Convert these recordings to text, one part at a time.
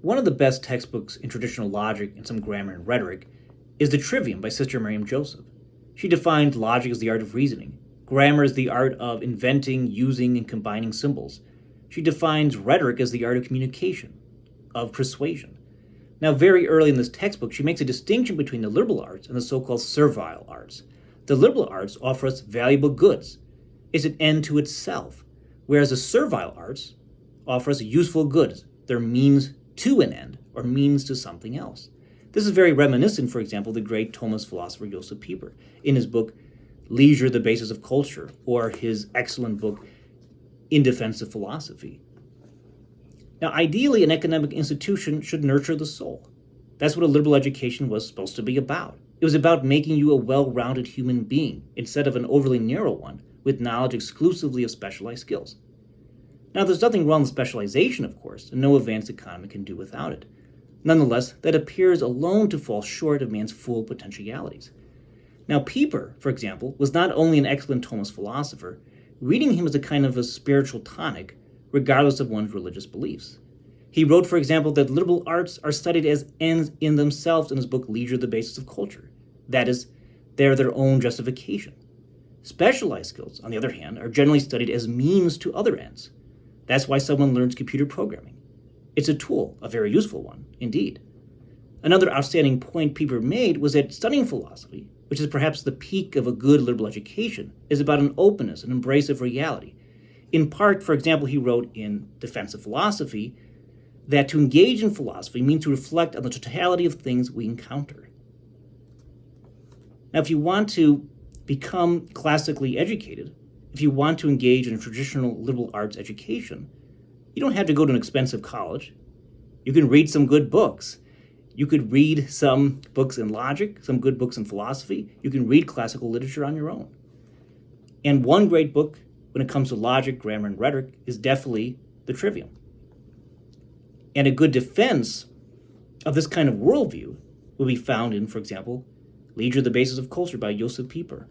One of the best textbooks in traditional logic and some grammar and rhetoric is The Trivium by Sister Miriam Joseph. She defined logic as the art of reasoning, grammar as the art of inventing, using, and combining symbols. She defines rhetoric as the art of communication, of persuasion. Now, very early in this textbook, she makes a distinction between the liberal arts and the so-called servile arts. The liberal arts offer us valuable goods. It's an end to itself, whereas the servile arts offer us useful goods. They're means to an end, or means to something else. This is very reminiscent, for example, of the great Thomist philosopher Josef Pieper in his book, Leisure, the Basis of Culture, or his excellent book, In Defense of Philosophy. Now, ideally, an academic institution should nurture the soul. That's what a liberal education was supposed to be about. It was about making you a well-rounded human being instead of an overly narrow one with knowledge exclusively of specialized skills. Now, there's nothing wrong with specialization, of course, and no advanced economy can do without it. Nonetheless, that appears alone to fall short of man's full potentialities. Now, Pieper, for example, was not only an excellent Thomist philosopher, reading him as a kind of a spiritual tonic, regardless of one's religious beliefs. He wrote, for example, that liberal arts are studied as ends in themselves in his book, Leisure, the Basis of Culture. That is, they're their own justification. Specialized skills, on the other hand, are generally studied as means to other ends. That's why someone learns computer programming. It's a tool, a very useful one, indeed. Another outstanding point Pieper made was that studying philosophy, which is perhaps the peak of a good liberal education, is about an openness, an embrace of reality. In part, for example, he wrote in Defense of Philosophy that to engage in philosophy means to reflect on the totality of things we encounter. Now, if you want to become classically educated, if you want to engage in a traditional liberal arts education, you don't have to go to an expensive college. You can read some good books. You could read some books in logic, some good books in philosophy. You can read classical literature on your own. And one great book when it comes to logic, grammar, and rhetoric is definitely The Trivium. And a good defense of this kind of worldview will be found in, for example, Leisure, the Basis of Culture by Josef Pieper,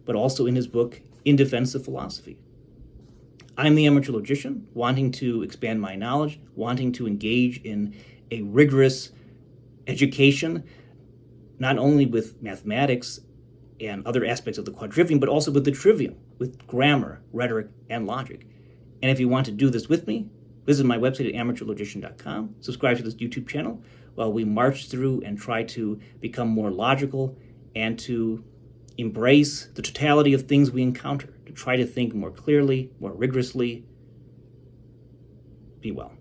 but also in his book, In Defense of Philosophy. I'm the amateur logician, wanting to expand my knowledge, wanting to engage in a rigorous education, not only with mathematics and other aspects of the quadrivium, but also with the trivium, with grammar, rhetoric, and logic. And if you want to do this with me, visit my website at amateurlogician.com, subscribe to this YouTube channel while we march through and try to become more logical and to embrace the totality of things we encounter, to try to think more clearly, more rigorously. Be well.